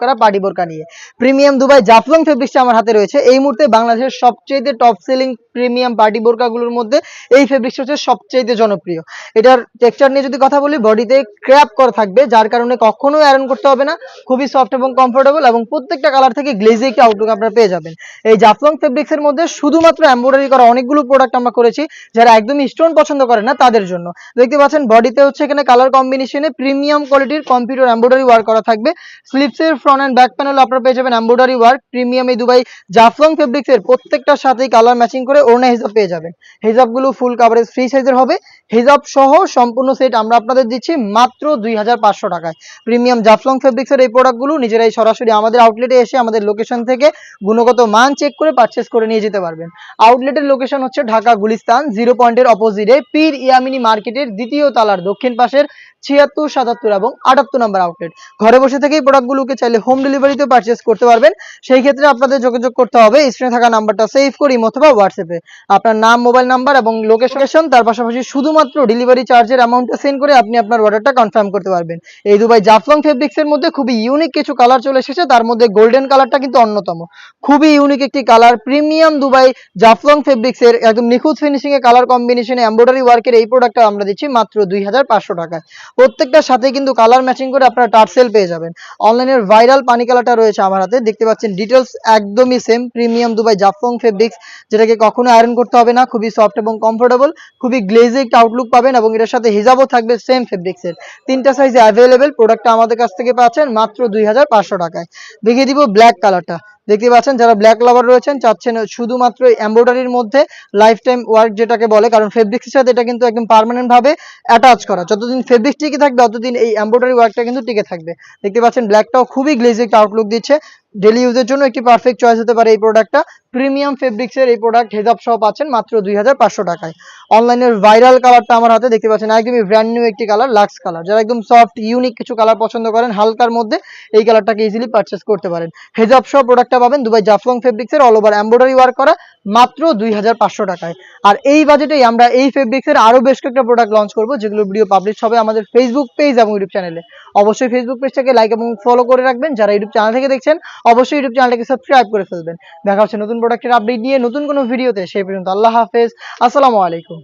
করা পার্টি বোরকা নিয়ে প্রিমিয়াম দুবাই জাফলং ফেব্রিক্সটা আমার হাতে রয়েছে। এই মুহূর্তে বাংলাদেশের সবচেয়ে টপ সেলিং প্রিমিয়াম পার্টি বোরকাগুলোর মধ্যে এই ফেব্রিক্সটা হচ্ছে সবচেয়ে জনপ্রিয়। এটার টেক্সচার নিয়ে যদি কথা বলি, বডিতে ক্র্যাপ করা থাকবে, যার কারণে কখনোই আয়রন করতে হবে না, খুবই সফট এবং কমফোর্টেবল, এবং প্রত্যেকটা কালার থেকে গ্লেজি একটা আউটলুক আপনারা পেয়ে যাবেন। এই জাফলং ফেব্রিক্সের মধ্যে শুধুমাত্র এমব্রয়ডারি করা অনেকগুলো প্রোডাক্ট আমরা করেছি যারা একদমই স্টোন পছন্দ করে না তাদের জন্য। দেখতে পাচ্ছেন বডিতে হচ্ছে এখানে কালার কম্বিনেশনে প্রিমিয়াম কোয়ালিটির কম্পিউটার এমব্রয়ডারি ওয়ার্ক করা থাকবে। স্লিপসের ফ্রন্ট এন্ড ব্যাক প্যানেল আপনারা পেয়ে যাবেন এমব্রয়ডারি ওয়ার্ক। প্রিমিয়াম এই দুবাই জাফলং ফেব্রিক্সের প্রত্যেকটার সাথেই কালার ম্যাচিং করে ওড়না হিজাব পেয়ে যাবেন। হিজাবগুলো ফুল কাভারেজ ফ্রি সাইজের হবে। হিজাব সহ সম্পূর্ণ সেট আমরা আপনাদের দিচ্ছি মাত্র 2500 টাকায়। প্রিমিয়াম জাফলং ফেব্রিক্সের এই প্রোডাক্টগুলো নিজেরাই সরাসরি আমাদের আউটলেটে এসে আমাদের লোকেশন থেকে গুণগত মান চেক করে পারচেস করে নিয়ে যেতে পারবেন। আউটলেটের লোকেশন হচ্ছে ঢাকা গুলিস্তান 0 পয়েন্টের অপোজিটে পীর ইয়ামিনী মার্কেটের দ্বিতীয় তলার দক্ষিণ পাশের 76, 77 এবং 78 নম্বর আউটলেট। ঘরে বসে থেকেই প্রোডাক্টগুলোকে চাইলে হোম ডেলিভারিতে পারচেস করতে পারবেন। সেই ক্ষেত্রে আপনাদের যোগাযোগ করতে হবে স্ক্রিনে থাকা নাম্বারটা সেভ করে ইমো অথবা হোয়াটসঅ্যাপে আপনার নাম, মোবাইল নাম্বার এবং লোকেশন, তার পাশাপাশি শুধুমাত্র ডেলিভারি চার্জের অ্যামাউন্টটা সেন্ড করে আপনি আপনার অর্ডারটা কনফার্ম করতে পারবেন। এই দুবাই জাফলং ফেব্রিক্সের মধ্যে খুবই ইউনিক কিছু কালার চলে এসেছে, তার মধ্যে গোল্ডেন কালারটা কিন্তু অন্যতম। খুবই ইউনিক একটি কালার, প্রিমিয়াম দুবাই জাফলং ফেব্রিক্সের একদম নিখুঁত ফিনিশিং এ কালার কম্বিনেশনে এমব্রয়ডারি ওয়ার্কের এই প্রোডাক্টটা আমরা দিচ্ছি মাত্র 2500 টাকায়। প্রত্যেকটার সাথে কিন্তু কালার ম্যাচিং করে আপনারা টার্সেল পেয়ে যাবেন। অনলাইনের ভাইরাল পানি কালারটা রয়েছে আমার হাতে, দেখতে পাচ্ছেন ডিটেলস একদমই same premium Dubai Jaflong fabrics, যেটাকে কখনো আয়রন করতে হবে না, খুবই সফট এবং কমফোর্টেবল, খুবই গ্লেজি একটা আউটলুক পাবেন, এবং এটার সাথে হিজাবও থাকবে সেম ফেব্রিক্সের। 3টা সাইজে অ্যাভেলেবেল। প্রোডাক্টটা আমাদের কাছ থেকে পাচ্ছেন মাত্র 2500 টাকায়। দেখিয়ে দিব ব্ল্যাক কালারটা। দেখতে পাচ্ছেন যারা ব্ল্যাক লাভার রয়েছেন, চাচ্ছেন শুধুমাত্র এমব্রয়ডারির মধ্যে লাইফ টাইম ওয়ার্ক যেটাকে বলে, কারণ ফেব্রিক্সের সাথে এটা কিন্তু একদম পার্মানেন্ট ভাবে অ্যাটাচ করা, যতদিন ফেব্রিক্স টিকে থাকবে ততদিন এই এমব্রয়ডারি ওয়ার্কটা কিন্তু টিকে থাকবে। দেখতে পাচ্ছেন ব্ল্যাকটাও খুবই গ্লেজি একটা আউটলুক দিচ্ছে। ডেলি ইউজের জন্য একটি পারফেক্ট চয়েস হতে পারে এই প্রোডাক্টটা। প্রিমিয়াম ফেব্রিক্সের এই প্রোডাক্ট হেজাব সহ পাচ্ছেন মাত্র 2500 টাকায়। অনলাইনের ভাইরাল কালারটা আমার হাতে, দেখতে পাচ্ছেন একদমই ব্র্যান্ড নিউ একটি কালার, লাক্স কালার। যারা একদম সফট ইউনিক কিছু কালার পছন্দ করেন হালকার মধ্যে, এই কালারটাকে ইজিলি পারচেস করতে পারেন। হেজাব সহ প্রোডাক্টটা পাবেন দুবাই জাফলং ফেব্রিক্সের অল ওভার এমব্রয়ডারি ওয়ার্ক করা মাত্র 2500 টাকায়। আর এই বাজেটেই আমরা এই ফেব্রিক্সের আরো বেশ কয়েকটা প্রোডাক্ট লঞ্চ করবো, যেগুলো ভিডিও পাবলিশ হবে আমাদের ফেসবুক পেজ এবং ইউটিউব চ্যানেলে। অবশ্যই ফেসবুক পেজটাকে লাইক এবং ফলো করে রাখবেন। যারা ইউটিউব চ্যানেল থেকে দেখছেন অবশ্যই ইউটিউব চ্যানেলটাকে সাবস্ক্রাইব করে ফেলবেন। দেখা হচ্ছে নতুন প্রোডাক্টের আপডেট নিয়ে নতুন কোনো ভিডিওতে। সেই পর্যন্ত আল্লাহ হাফেজ, আসসালামু আলাইকুম।